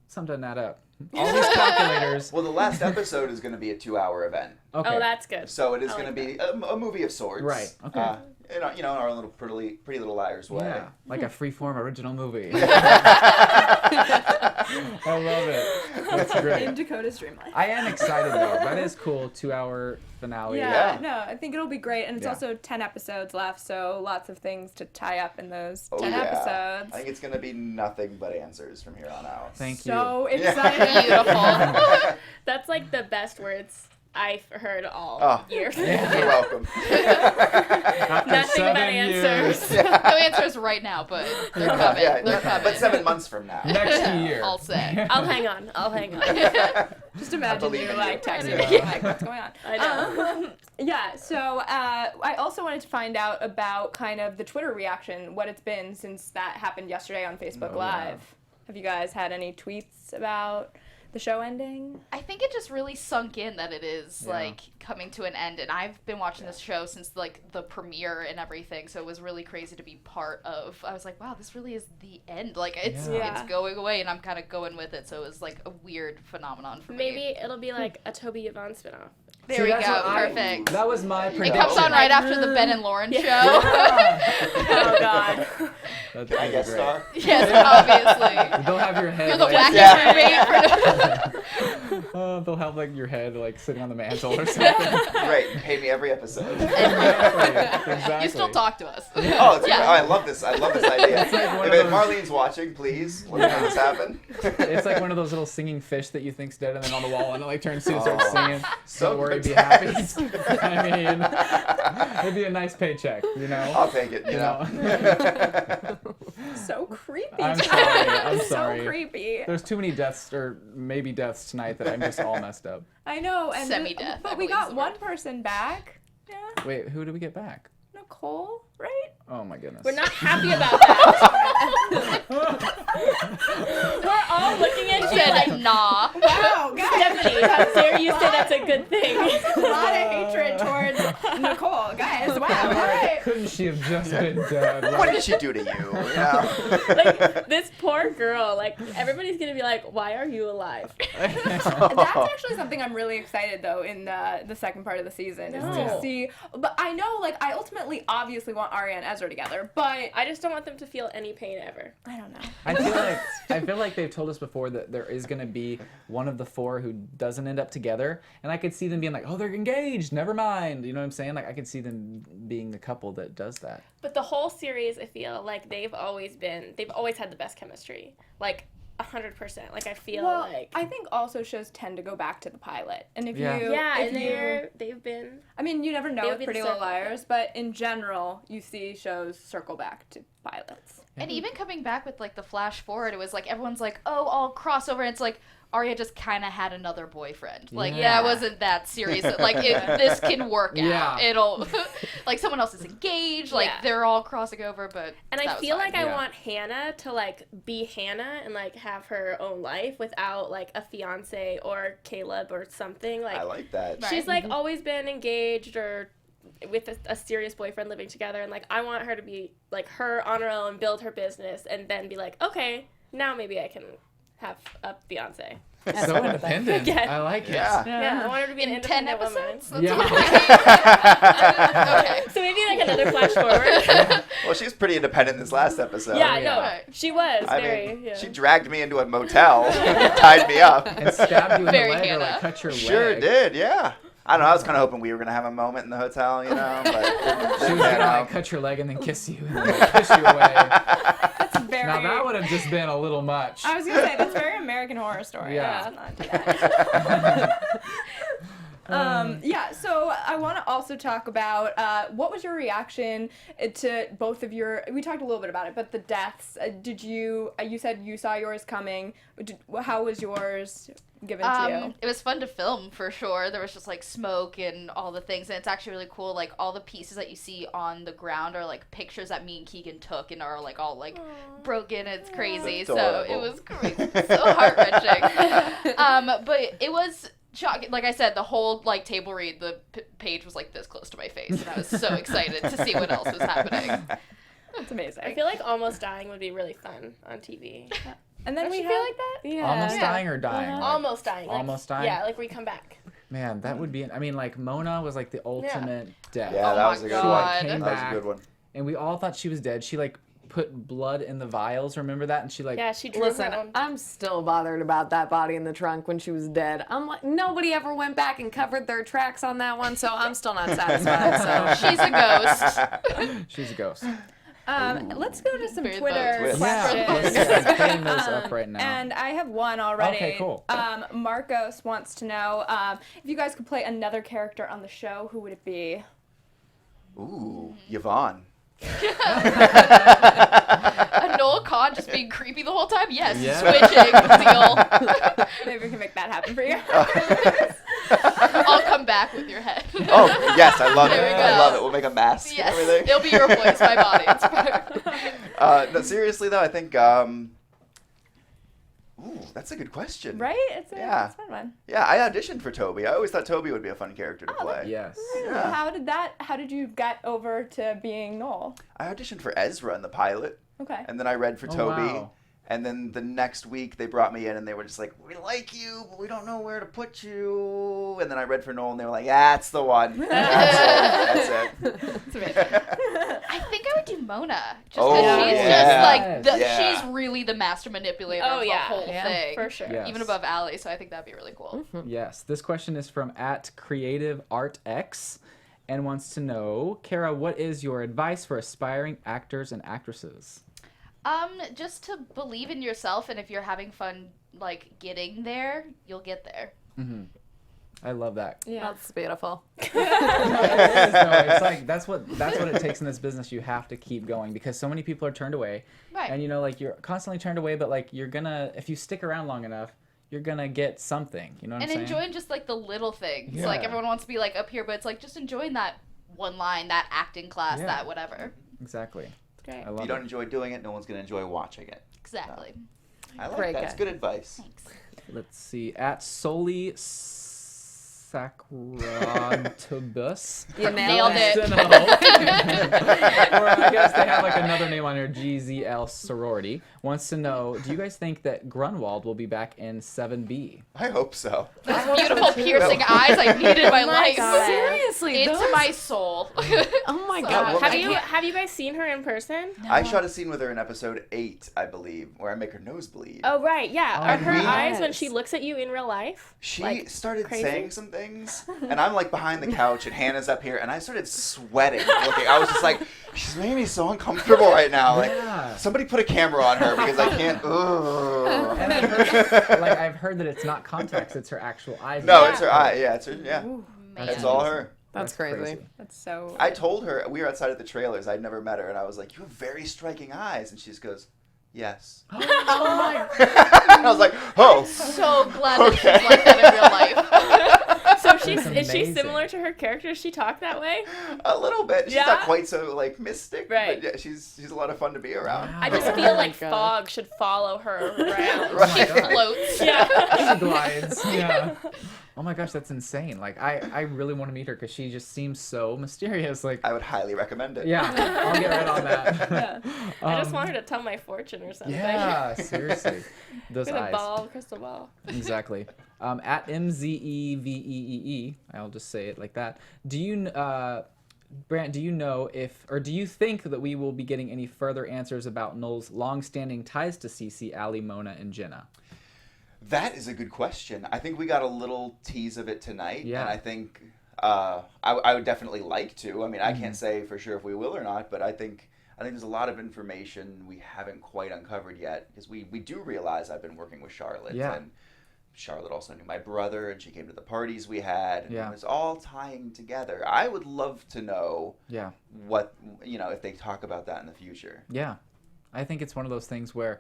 something doesn't add up. All these calculators. Well, the last episode is going to be a 2-hour event. Okay. Oh, that's good. So it is I going like to be a movie of sorts. Right. Okay. In our little Pretty Little Liars way. Yeah, like a Freeform original movie. I love it. That's great. In Dakota's dream life. I am excited though. That is cool. 2-hour finale. Yeah, no, I think it'll be great. And it's Yeah. also 10 episodes left, so lots of things to tie up in those Oh, 10 yeah. episodes. I think it's going to be nothing but answers from here on out. Thank you. So excited. Beautiful. That's like the best words I've heard all year. You're welcome. After Nothing but 7 years. answers. No answers right now, but they're coming. They're coming. But 7 months from now. Next year. I'll say. I'll hang on. Just imagine believe you in like you. texting Yeah. me like, what's going on? I know. Yeah, so I also wanted to find out about kind of the Twitter reaction, what it's been since that happened yesterday on Facebook Live. Have you guys had any tweets about the show ending? I think it just really sunk in that it is like coming to an end, and I've been watching this show since like the premiere and everything, so it was really crazy to be part of. I was like, wow, this really is the end. Like it's going away, and I'm kind of going with it. So it was like a weird phenomenon for me. Maybe it'll be like a Toby Yvonne spinoff. There See, we that's go. what Perfect. That was my It prediction. comes on right after the Ben and Lauren show. Oh God. That's Can I really guest great. star? Yes, obviously. They'll have your head. You're the like, wacky roommate. they'll have like your head like sitting on the mantle or something. Great. Pay me every episode. Exactly. You still talk to us. Oh, it's Yeah. I love this. I love this idea. It's like one If of those- Marlene's watching, please let this happen. It's like one of those little singing fish that you think's dead, and then on the wall, and it like turns to and starts singing. So Don't worry, be grotesque. happy. I mean, it'd be a nice paycheck, you know. I'll take it. You know. So creepy. I'm sorry. I'm So sorry. creepy. There's too many deaths, or maybe deaths tonight, that I'm just all messed up. I know. And Semi-death, I But we believe is got the one word. person back. Yeah, Wait, who did we get back? Nicole, right? Oh my goodness. We're not happy about that. We're all looking at you like, Said nah. Wow, guys. Stephanie, how dare you say that's a good thing? A lot of hatred towards Nicole, guys. Wow, all right. Couldn't she have just been dead? What did she do to you? You know? Like, this poor girl, like, everybody's gonna be like, why are you alive? That's actually something I'm really excited though in the second part of the season is to No. see. But I know, like, I ultimately obviously want Arya and Ezra together, but I just don't want them to feel any pain ever. I don't know. I feel like they've told us before that there is going to be one of the 4 who doesn't end up together, and I could see them being like, oh, they're engaged, never mind. You know what I'm saying? Like I could see them being the couple that does that. But the whole series, I feel like they've always had the best chemistry. Like, 100%. Like, I feel Well, like... I think also shows tend to go back to the pilot, and if Yeah. you yeah, if and you, they've been... I mean, you never know They'll with be the Pretty Little circle. Liars, but in general, you see shows circle back to pilots. And even coming back with like the flash forward, it was like everyone's like, oh, all crossover. And it's like Arya just kind of had another boyfriend. Like, Yeah. it wasn't that serious. Like, this can work out. Yeah. It'll, like, someone else is engaged. Like, Yeah. they're all crossing over, but And that I was feel fine. like I Yeah. want Hannah to, like, be Hannah and, like, have her own life without, like, a fiance or Caleb or something. Like, I like that. Right. she's, like, always been engaged or with a serious boyfriend living together. And, like, I want her to be, like, her on her own, build her business, and then be like, okay, now maybe I can have a fiance. So independent. Yeah. I like it. Yeah. Yeah, I want her to be an In 10 independent woman. episodes? Yeah. Okay. So maybe like another flash forward. Well, she was pretty independent this last episode. Yeah, yeah. no, Right. she was I very. mean, yeah. she dragged me into a motel, tied me up. And stabbed you in Very the leg or Hannah. like cut your Sure leg. did, yeah. I don't know. I was kind of hoping we were gonna have a moment in the hotel, you know, but She didn't was pan gonna out. like cut your leg and then kiss you and then like, push you away. That's very. Now that would have just been a little much. I was gonna say that's very American Horror Story. Yeah. Let's not do that. Yeah, so I want to also talk about what was your reaction to both of your. We talked a little bit about it, but the deaths. Did you? You said you saw yours coming. How was yours given to you? It was fun to film for sure. There was just like smoke and all the things, and it's actually really cool. Like all the pieces that you see on the ground are like pictures that me and Keegan took and are like all like broken. It's crazy. So it Adorable. was crazy, so heart wrenching. But it was shocking. Like I said, the whole like table read, the page was like this close to my face, and I was so excited to see what else was happening. That's amazing. I feel like almost dying would be really fun on TV. And then Don't we you have, feel like that? Yeah. Almost dying or dying? Like, Almost dying. Like, Almost dying? Yeah, like we come back. Man, that would be. I mean, like Mona was like the ultimate death. Yeah, Oh that my was a good She like God. came one. That was back, a good one. and we all thought she was dead. She like put blood in the vials. Remember that? And she like. Yeah, she drew Listen, her own. I'm still bothered about that body in the trunk when she was dead. I'm like, nobody ever went back and covered their tracks on that one, so I'm still not satisfied. So She's a ghost. She's a ghost. Let's go to some Bury the Twitter bones. questions. I'm putting those up right now. And I have one already. Okay, cool. Marcos wants to know if you guys could play another character on the show, who would it be? Ooh, Yvonne. A Noel Khan just being creepy the whole time? Yes. Yeah. Switching. Deal. Maybe we can make that happen for you. I'll come back with your head. Oh, yes, I love it. There we I go. love it. We'll make a mask Yes. and everything. It'll be your voice, my body. It's fine. No, seriously, though, I think... Ooh, that's a good question. Right? It's a fun one. Yeah, I auditioned for Toby. I always thought Toby would be a fun character to play. Yes. Yeah. How did you get over to being Noel? I auditioned for Ezra in the pilot, Okay. and then I read for Oh, Toby. wow. And then the next week they brought me in and they were just like, we like you, but we don't know where to put you. And then I read for Noel and they were like, that's the one. That's it. It's amazing. I think I would do Mona. Just Oh, because she's yeah. just like, Yeah. she's really the master manipulator Oh, of yeah. the whole Yeah, thing. For sure. Yes. Even above Allie, so I think that'd be really cool. Yes. This question is from @CreativeArtX and wants to know, Kara, what is your advice for aspiring actors and actresses? Just to believe in yourself, and if you're having fun, like, getting there, you'll get there. I love that. Yeah. that's beautiful. No, it's like that's what it takes in this business. You have to keep going because so many people are turned away, Right. and you know, like you're constantly turned away. But like you're gonna, if you stick around long enough, you're gonna get something. You know what And I'm saying? enjoying just, like, the little things. Yeah. Like, everyone wants to be, like, up here, but it's, like, just enjoying that one line, that acting class, Yeah. that whatever. Exactly. Great. I If love you don't it. enjoy doing it, no one's going to enjoy watching it. Exactly. I like Great that. It's guy. good advice. Thanks. Let's see. @Soli Sacrantobus. You Nailed it. Or I guess they have like another name on here, GZL Sorority. Wants to know, do you guys think that Grunwald will be back in 7B? I hope so. Those beautiful piercing eyes I need in my life. God. Seriously, Into those- my soul. Oh my So- god. Well, Have you guys seen her in person? I shot a scene with her in episode 8, I believe, where I make her nose bleed. Oh right, yeah. Are her we- eyes when Yes. she looks at you in real life? She like, started crazy? saying some things, and I'm like behind the couch, and Hannah's up here, and I started sweating. Looking, I was just like, she's making me so uncomfortable right now. Like, Yeah. somebody put a camera on her because I can't. Ugh. And I've heard that it's not contacts, it's her actual eyes. No, it's her eye. Yeah, it's her. Yeah, Man. it's all her. That's crazy. That's so. I told her we were outside of the trailers. I'd never met her, and I was like, "You have very striking eyes," and she just goes, "Yes." Oh my I was like, "Oh." So glad that she's like that in real life. So That's is she amazing. similar to her character? Does she talk that way? A little bit. She's Yeah? not quite so like mystic, Right. but yeah, she's a lot of fun to be around. Wow. I just Oh feel my like God. fog should follow her around. Right. She floats. Yeah. She glides. Yeah. Oh my gosh, that's insane. Like, I really want to meet her because she just seems so mysterious. Like, I would highly recommend it. yeah, I'll get right on that. I just want her to tell my fortune or something. Yeah, seriously. Those With a eyes. ball, crystal ball. Exactly. At MZEVEEE, I'll just say it like that. Do you, Brant, do you know if, or do you think that we will be getting any further answers about Noel's long-standing ties to Cece, Allie, Mona, and Jenna? That is a good question. I think we got a little tease of it tonight. Yeah. And I think I would definitely like to. I mean, I can't say for sure if we will or not, but I think there's a lot of information we haven't quite uncovered yet, because we do realize I've been working with Charlotte. Yeah. And Charlotte also knew my brother, and she came to the parties we had, and Yeah. it was all tying together. I would love to know Yeah. what, if they talk about that in the future. Yeah. I think it's one of those things where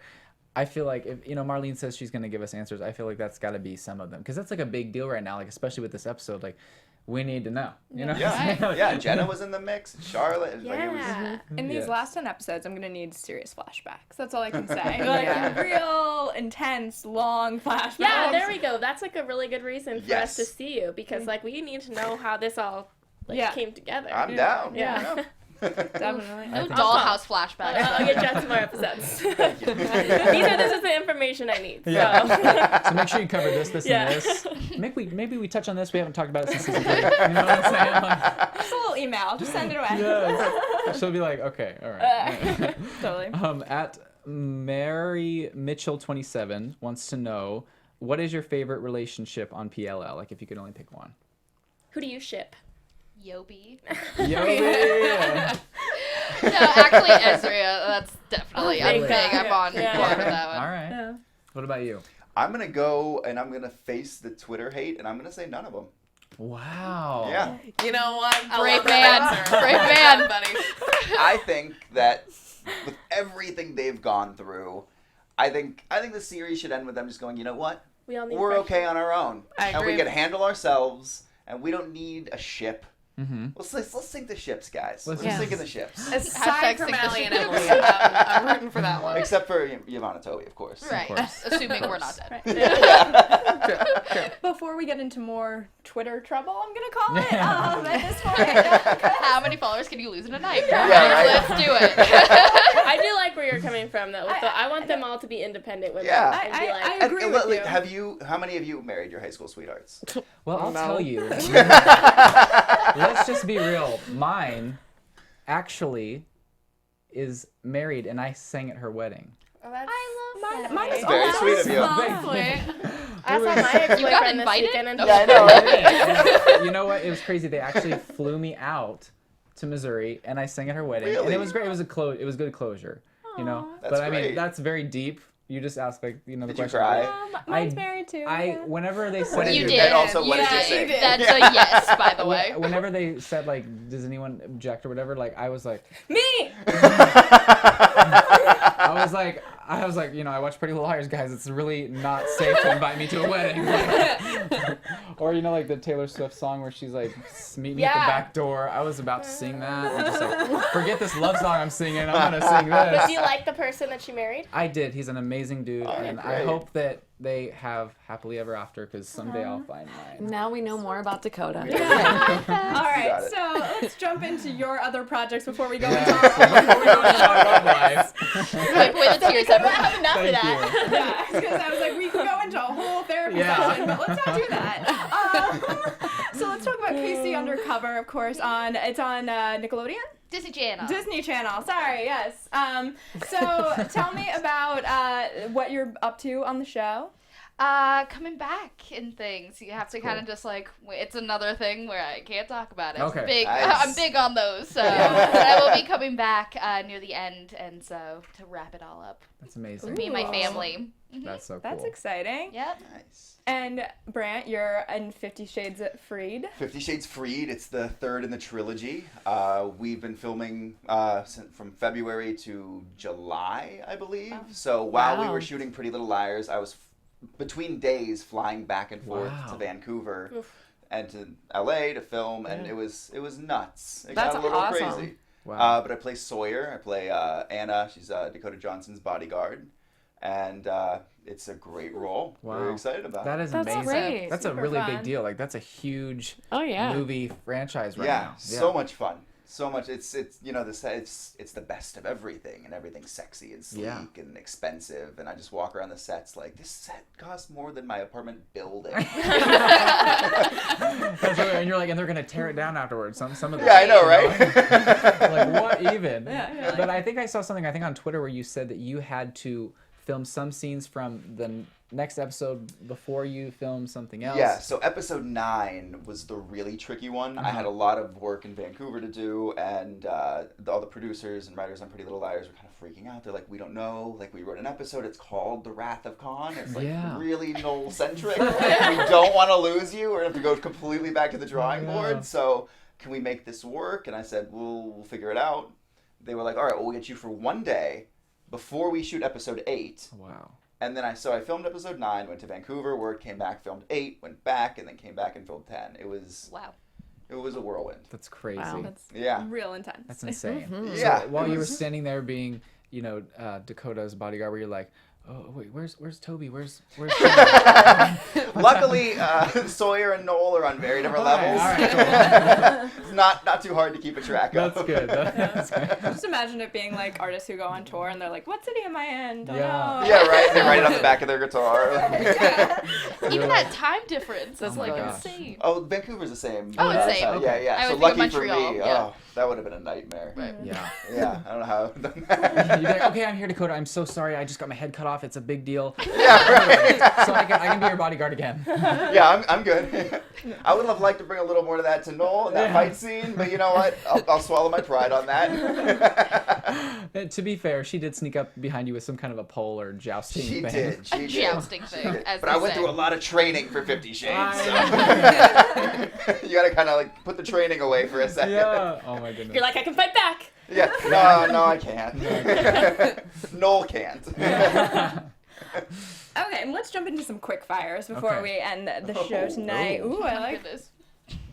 I feel like if, Marlene says she's going to give us answers, I feel like that's got to be some of them. Because that's like a big deal right now, like especially with this episode. Like, we need to know. You know? Yeah, Jenna was in the mix, and Charlotte. And like, it was, Yeah. In these Yes. last 10 episodes, I'm gonna need serious flashbacks. That's all I can say. Like real intense, long flashbacks. Yeah, there we go. That's like a really good reason for Yes. us to see you, because like we need to know how this all came together. I'm down. Yeah. Definitely. No dollhouse flashbacks. I'll get you out some more episodes. This is the information I need. Yeah. So make sure you cover this, Yeah. and this. Maybe we touch on this. We haven't talked about it since season 3. You know what I'm saying? Like, Just a little email. Just send it away. yeah. She'll be like, okay, all right. Totally. At Mary Mitchell 27 wants to know, what is your favorite relationship on PLL? Like, if you could only pick one. Who do you ship? Yobi. Yeah. No, actually, Ezria. That's definitely. Oh, I'm thank big. God. I'm on Yeah. board with that one. All right. What about you? I'm going to go, and I'm going to face the Twitter hate, and I'm going to say none of them. Wow. Yeah. You know what? I Brave love that man. answer. Brave man. buddy. I think that with everything they've gone through, I think the series should end with them just going, you know what? We all need We're fresh okay on our own. I And we agree. can handle ourselves, and we don't need a ship. Mm-hmm. Let's sink the ships, guys. Let's Yeah. sink in the ships. Aside from sink the Allie and ship. Emily, I'm rooting for that one. Except for Yvonne and Toby, of course. Right. course. Assuming we're not dead. Before we get into more Twitter trouble, I'm gonna call it. Yeah. At this point. How many followers can you lose in a night? Yeah, right. Let's do it. I do like where you're coming from, though. I want them all to be independent women. Yeah. And be like, I agree with you. How many of you married your high school sweethearts? Well, I'll No. tell you. Let's just be real. Mine actually is married, and I sang at her wedding. oh, that's Mine is Very also sweet of you. I saw my ex-boyfriend You got this invited? weekend and Yeah, I know. Right? You know what? It was crazy. They actually flew me out to Missouri, and I sang at her wedding, and Really? it was great. It was it was good closure, you know. That's But I mean, great. that's very deep. You just asked the Did you question. cry? Mine's I- married too. Whenever they said What did You you did. And also, what did you Yeah, say? you did. That's a yes, by the way. Whenever they said like, does anyone object or whatever, like I was like, Me. I was like, I watch Pretty Little Liars, guys. It's really not safe to invite me to a wedding. Or like the Taylor Swift song where she's like, meet me at the Yeah. back door. I was about to sing that. And just like, forget this love song I'm singing. I'm gonna sing this. But do you like the person that she married? I did. He's an amazing dude, and I great. hope that they have happily ever after, because someday I'll find mine. Now we know more about Dakota. All Got right, it. so let's jump into your other projects before we go Yeah. into Before we go into our love life. Wipe away the tears, everyone. Enough of Thank that. you. Yeah, because I was like, we could go into a whole therapy Yeah. session, but let's not do that. So let's talk about Casey Undercover, of course. It's on Nickelodeon, Disney Channel. Disney Channel. Sorry, yes. So tell me about what you're up to on the show. Coming back in things. You have to kind of just like, it's another thing where I can't talk about it. Okay. Big, Nice. I'm big on those. So but I will be coming back near the end, and so to wrap it all up, That's amazing. me and my Ooh. family. That's so cool. That's exciting. Yep. Nice. And Brant, you're in 50 Shades of Freed. 50 Shades Freed. It's the third in the trilogy. We've been filming from February to July, I believe. So while we Wow. were shooting Pretty Little Liars, I was between days flying back and forth Wow. to Vancouver Oof. and to LA to film, and it was nuts. It That's got a little awesome. crazy. Wow. But I play Sawyer. I play Anna. She's Dakota Johnson's bodyguard. and it's a great role. Wow. Very excited about That it. is That's amazing. great. That's a Super really fun. big deal. Like that's a huge Oh yeah. movie franchise right Yeah, now. so much fun. So much. It's you know it's the best of everything, and everything's sexy and sleek and expensive. And I just walk around the sets like, this set costs more than my apartment building. And you're like, and they're gonna tear it down afterwards. Some of the Yeah, I know, right? Like what even? Yeah. But I think I saw something on Twitter where you said that you had to film some scenes from the next episode before you filmed something else. Yeah, so episode 9 was the really tricky one. I had a lot of work in Vancouver to do, and all the producers and writers on Pretty Little Liars were kind of freaking out. They're like, we don't know. Like, we wrote an episode. It's called The Wrath of Khan. It's like really Noel-centric. We don't want to lose you. We're going to have to go completely back to the drawing board. So can we make this work? And I said, we'll figure it out. They were like, all right, well, we'll get you for one day before we shoot episode 8. Wow. And then I filmed episode 9, went to Vancouver, worked, came back, filmed 8, went back, and then came back and filmed 10. It was a whirlwind. That's crazy. Wow. That's Yeah. real intense. That's insane. Yeah. So while you were standing there being, Dakota's bodyguard, where you're like, oh wait, where's Toby? Where's Luckily, Sawyer and Noel are on very different levels. All right, It's not too hard to keep a track of. That's good. That's good. Just imagine it being like artists who go on tour and they're like, what city am I in? Don't Yeah. know. Yeah, right. They write it on the back of their guitar. Even that time difference is Oh my like gosh. insane. Oh, Vancouver's the same. Oh, it's same. Yeah, yeah. I So would think lucky of for Montreal, me. yeah. Oh, that would have been a nightmare. Right. Yeah. Yeah, I don't know how. You'd be like, okay, I'm here, Dakota. I'm so sorry. I just got my head cut off. It's a big deal. Yeah, right. So I can be your bodyguard again. Yeah, I'm good. I would have liked to bring a little more to that to Noel in that fight scene, but you know what? I'll swallow my pride on that. To be fair, she did sneak up behind you with some kind of a pole or jousting She thing. did. She A did. jousting She thing, did. as But they I went say. through a lot of training for 50 Shades. So. I You gotta kind of like put the training away for a second. Yeah. Oh my goodness. You're like, I can fight back. Yeah. No, I can't. Noel can't. Okay, and let's jump into some quick fires before Okay. we end the show tonight. ooh. Ooh, I like this.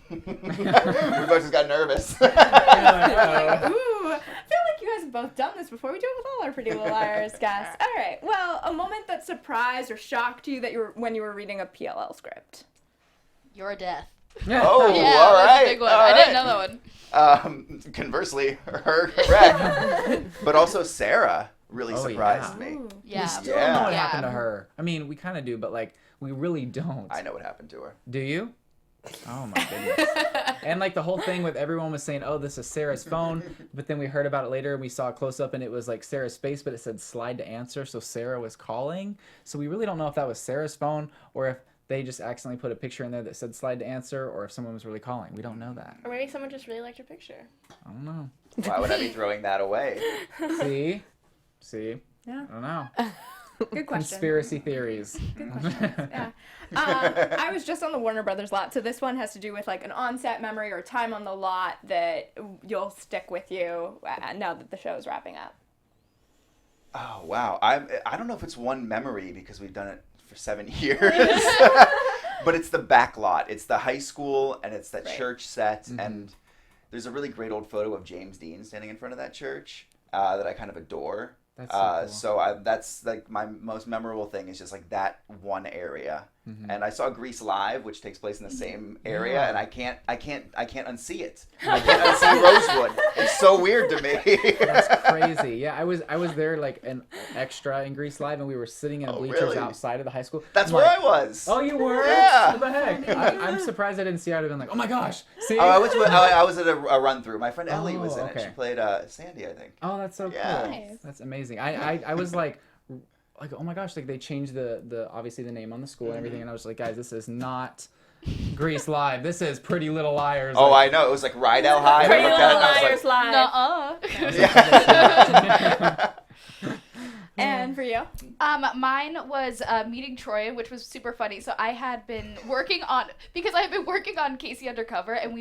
We both just got nervous. Ooh, I feel like you guys have both done this before. We do it with all our Pretty Little Liars guests. All right. Well, a moment that surprised or shocked you when you were reading a PLL script. Your death. Oh, Yeah, all that was right. a big one. all I didn't right. know that one. Conversely, her correct. But also Sarah really Oh, surprised yeah. me. Yeah. Still don't know what Yeah. happened to her. I mean, we kind of do, but like, we really don't. I know what happened to her. Do you? Oh my goodness. And like the whole thing with everyone was saying, oh, this is Sarah's phone. But then we heard about it later and we saw a close up and it was like Sarah's face, but it said slide to answer. So Sarah was calling. So we really don't know if that was Sarah's phone or if they just accidentally put a picture in there that said slide to answer or if someone was really calling. We don't know that. Or maybe someone just really liked your picture. I don't know. Why would I be throwing that away? See? Yeah. I don't know. Good question. Conspiracy theories. Good question. Yeah. I was just on the Warner Brothers lot, so this one has to do with like an on-set memory or time on the lot that you'll stick with you now that the show is wrapping up. Oh wow! I don't know if it's one memory because we've done it for 7 years, but it's the back lot. It's the high school and it's that church set. And there's a really great old photo of James Dean standing in front of that church that I kind of adore. That's so cool. So that's like my most memorable thing is just like that one area. And I saw Grease live, which takes place in the same area, and I can't unsee it. I can't unsee Rosewood. It's so weird to me. That's crazy. Yeah, I was there like an extra in Grease Live, and we were sitting in bleachers really? outside of the high school. That's I'm where like, I was. Oh, you were? Yeah. What the heck? I'm surprised I didn't see. I'd have been like, oh my gosh. See? Oh, I was at a run through. My friend Ellie was in okay. it. She played Sandy, I think. Oh, that's so Yeah. cool. Nice. That's amazing. I was like, oh my gosh, like they changed the obviously the name on the school and everything, and I was like, guys, this is not Grease Live. This is Pretty Little Liars. Oh, like, I know. It was like Rydell High. Pretty I looked Little at it Liars live. Nuh-uh. And for you? Mine was meeting Troy, which was super funny. So I had been working on Casey Undercover, and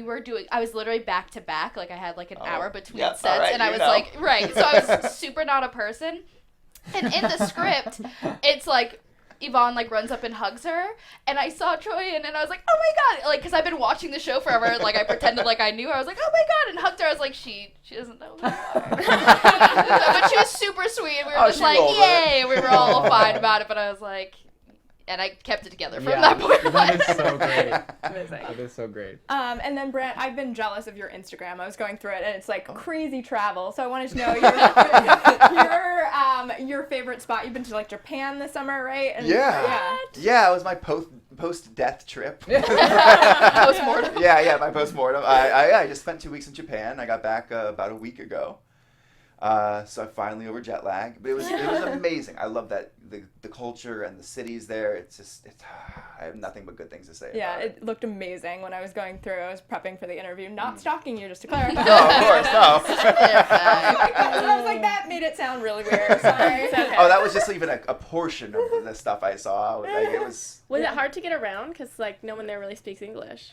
I was literally back to back. Like I had like an hour between yep, sets, all right, and I you was know. like, right. So I was super not a person. And in the script, it's like Yvonne like runs up and hugs her, and I saw Troy and I was like, oh my god, like because I've been watching the show forever. Like I pretended like I knew her. I was like, oh my god, and hugged her. I was like, she doesn't know who you are. But she was super sweet. We were just like, yay. We were all fine about it, but I was like. And I kept it together from that point on. That is so great. Amazing. That is so great. And then Brant, I've been jealous of your Instagram. I was going through it, and it's like crazy travel. So I wanted to know your favorite spot. You've been to like Japan this summer, right? And, yeah, it was my post-death trip. Post-mortem. Yeah, my post-mortem. I just spent 2 weeks in Japan. I got back about a week ago. So I finally over jet lag, but it was amazing. I love that the culture and the cities there. It's I have nothing but good things to say. Yeah, about it looked amazing when I was going through. I was prepping for the interview, not stalking you, just to clarify. No, of course, no. I was like, that made it sound really weird. Sorry. Okay. Oh, that was just even a portion of the stuff I saw. Like, it was. Was it hard to get around? Because like no one there really speaks English.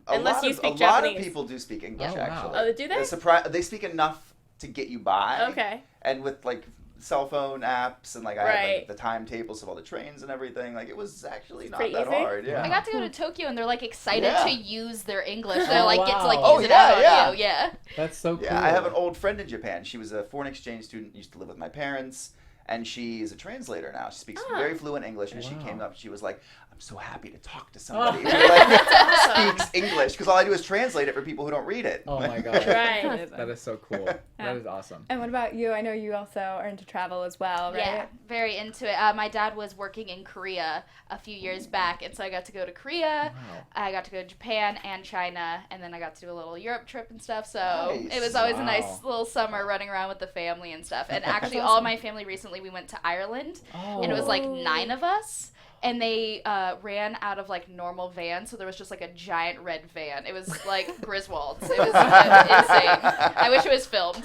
Unless you speak A lot Japanese. of people do speak English, Oh, wow. actually. Oh, do they? They speak enough to get you by. Okay. And with like cell phone apps and like I had like, Right. the timetables of all the trains and everything, like it was actually not pretty that easy? hard. Yeah. I got to go to Tokyo and they're like excited Yeah. to use their English. They're like get to like wow. use Oh, it yeah, out yeah. on you. Yeah. That's so cool. Yeah, I have an old friend in Japan. She was a foreign exchange student, used to live with my parents, and she is a translator now. She speaks very fluent English, and she came up, she was like, I'm so happy to talk to somebody who like, speaks English, because all I do is translate it for people who don't read it. Oh my gosh. Right. That is so cool. That is awesome. And what about you? I know you also are into travel as well, right? Yeah, very into it. My dad was working in Korea a few years back, and so I got to go to Korea. Wow. I got to go to Japan and China, and then I got to do a little Europe trip and stuff. So Nice. it was always a Wow. nice little summer running around with the family and stuff. And actually, all my family recently we went to Ireland, and it was like 9 of us. And they ran out of like normal vans, so there was just like a giant red van. It was like Griswold's. It was insane. I wish it was filmed.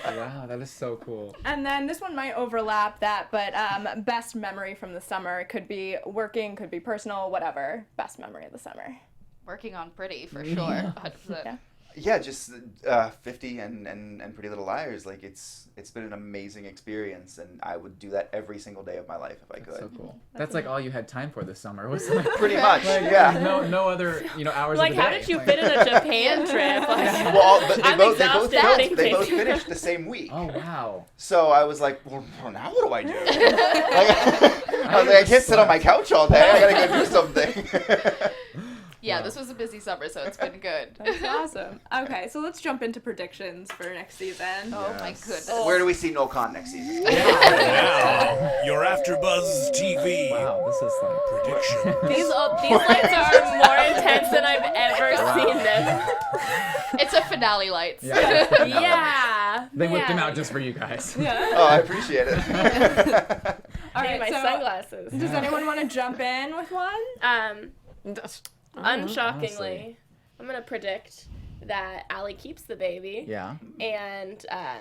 Wow, that is so cool. And then this one might overlap that, but best memory from the summer could be working, could be personal, whatever. Best memory of the summer. Working on Pretty for sure, 100%. Yeah. Yeah, just 50 and Pretty Little Liars. Like it's been an amazing experience, and I would do that every single day of my life if I could. So cool. That's like all you had time for this summer. Was like, Pretty much, like, yeah. No other hours. Like of the how day. did you Like- fit in a Japan trip? Like, Well, but I'm they exhausted both thinking. finished the same week. Oh wow. So I was like, well, now what do I do? I was like, I can't sit on my couch all day. I gotta go do something. Yeah, this was a busy summer, so it's been good. That's awesome. Okay, so let's jump into predictions for next season. Oh my goodness. Where do we see Noel Khan next season? Now, your AfterBuzz TV Wow, this is like prediction. these lights are more intense than I've ever seen them. It's a finale lights. Yeah. Yeah. They whipped him man. out just for you guys. Oh, I appreciate it. All Need right, my so sunglasses. does anyone want to jump in with one? Unshockingly, honestly. I'm gonna predict that Allie keeps the baby. Yeah. And I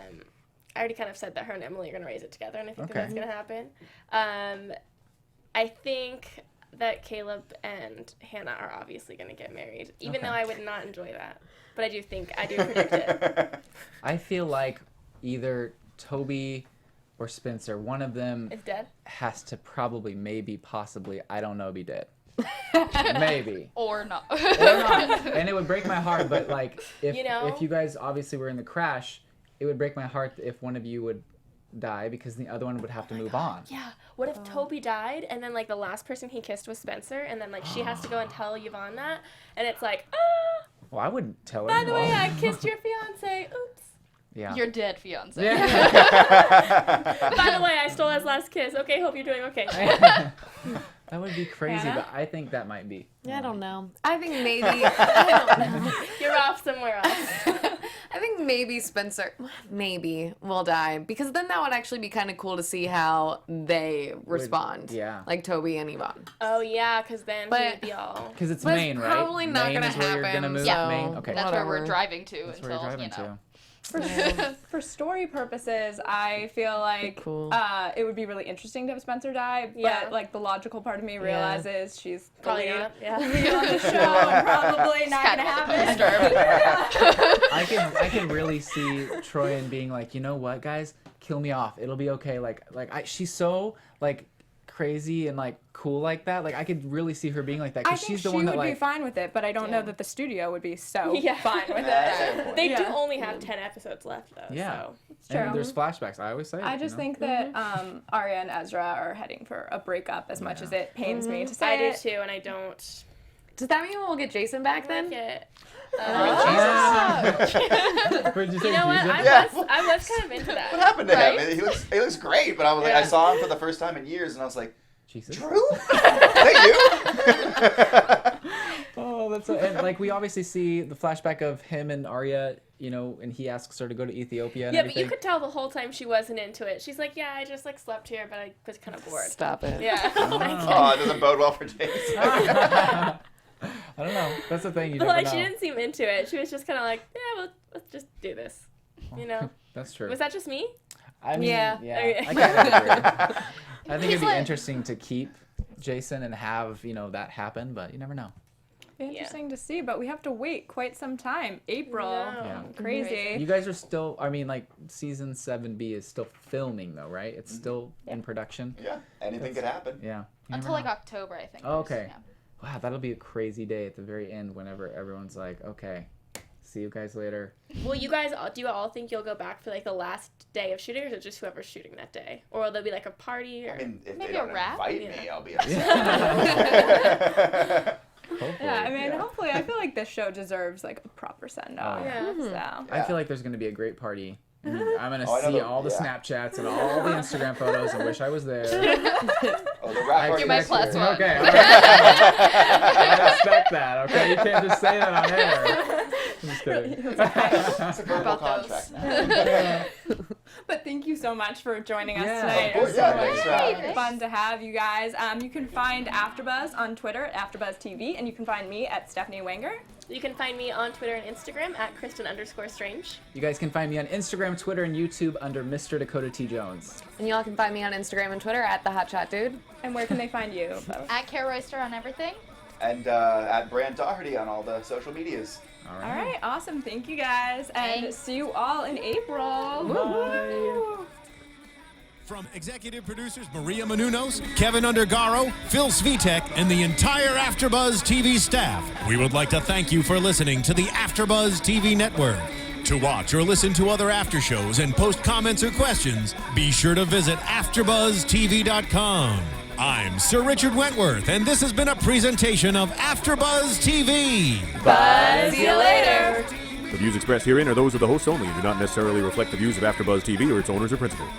already kind of said that her and Emily are gonna raise it together, and I think Okay. that's gonna happen. I think that Caleb and Hannah are obviously gonna get married, even Okay. though I would not enjoy that. But I do predict it. I feel like either Toby or Spencer, one of them Is dead. has to probably, maybe, possibly, I don't know, be dead. Maybe. Or not. Or not. And it would break my heart, but like if You you guys obviously were in the crash, it would break my heart if one of you would die because the other one would have to move on. Yeah. What if Toby died and then like the last person he kissed was Spencer and then like she has to go and tell Yvonne that and it's like, Well, I wouldn't tell her. by the way, Well, I kissed your fiance. Oops. yeah. Your dead fiance. Yeah. By the way, I stole his last kiss. Okay, hope you're doing okay. That would be crazy, Hannah? but I think that might be. Yeah, I don't know. I think maybe. I don't know. You're off somewhere else. I think maybe Spencer will die because then that would actually be kind of cool to see how they respond. yeah. Like Toby and Yvonne. Oh yeah, because then But- he'd be all. Because it's But it's Maine, right? probably not Maine gonna is where you're happen, gonna move. Yeah. Maine. Okay. That's where we're Whatever. driving to That's where until, you're driving to. For story purposes, I feel like Cool. it would be really interesting to have Spencer die, Yeah. but like the logical part of me realizes she's the Probably lead, not. Yeah. lead on the show and probably not kind gonna of what the happen. I can really see Troyan being like, you know what, guys, kill me off. It'll be okay. She's so like crazy and like cool like that. Like I could really see her being like that I because think she's the she one that would be like. fine with it, but I don't know that the studio would be so fine with That's a it. good point. They do Yeah. only have 10 episodes left, though. Yeah. So. true. And there's flashbacks. I always say. I it, just you know? think that Arya and Ezra are heading for a breakup as much as it pains me to say I do it. too, and I don't Does that mean we'll get Jason back then? like it. Where'd you say? You know what? Jesus? I was kind of into that. What happened to Right? him? He looks great, but I was like, I saw him for the first time in years, and I was like, Jesus. Drew? Is that you? Oh, that's and like we obviously see the flashback of him and Arya, you know, and he asks her to go to Ethiopia and Yeah, but everything. you could tell the whole time she wasn't into it. She's like, yeah, I just like slept here, but I was kind of bored. Stop it. Yeah. Oh, it doesn't bode well for Jason. I don't know. That's the thing. You But never like know. she didn't seem into it. She was just kind of like, yeah, well, let's just do this. You know? That's true. Was that just me? I mean, Yeah. Okay. I kind of agree. I think it'd He's be like- interesting to keep Jason and have, you know, that happen, but you never know. Interesting to see, but we have to wait quite some time. April. Yeah. Crazy. You guys are still, I mean, like, season 7B is still filming, though, right? It's still in production. Yeah, anything could happen. Yeah. You Until never like know. October, I think. Oh, okay. Yeah. Wow, that'll be a crazy day at the very end whenever everyone's like, okay, see you guys later. Well, you guys, do you all think you'll go back for like the last day of shooting, or is it just whoever's shooting that day? Or will there be like a party? Or... I mean, if Maybe they a don't wrap? invite Yeah. me, I'll be upset. Hopefully. Yeah, I mean, hopefully, I feel like this show deserves like a proper send off. Oh, yeah. So. I feel like there's going to be a great party. And I'm going to Oh, I know see the- all the yeah. Snapchats and all the Instagram photos and wish I was there. Oh, the rap You're my expect plus you. one. Okay, all right. I expect that, okay? You can't just say that on air. I'm just kidding. It's a verbal About contract those. now. But thank you so much for joining us Yeah, tonight. of course, It was yeah, so thanks for much having us. fun to have you guys. You can find AfterBuzz on Twitter at AfterBuzz TV, and you can find me at Stephanie Wenger. You can find me on Twitter and Instagram at Kristin_Strange. You guys can find me on Instagram, Twitter, and YouTube under Mr. Dakota T. Jones. And y'all can find me on Instagram and Twitter at the Hot Chat Dude. And where can they find you? Bo? At Kara Royster on everything. And at Brant Daugherty on all the social medias. All All right. right, awesome. Thank you guys, and Thanks. see you all in April. Bye. From executive producers Maria Menounos, Kevin Undergaro, Phil Svitek, and the entire AfterBuzz TV staff, we would like to thank you for listening to the AfterBuzz TV network. To watch or listen to other after shows and post comments or questions, be sure to visit AfterBuzzTV.com. I'm Sir Richard Wentworth, and this has been a presentation of AfterBuzz TV. See you later. The views expressed herein are those of the hosts only and do not necessarily reflect the views of AfterBuzz TV or its owners or principals.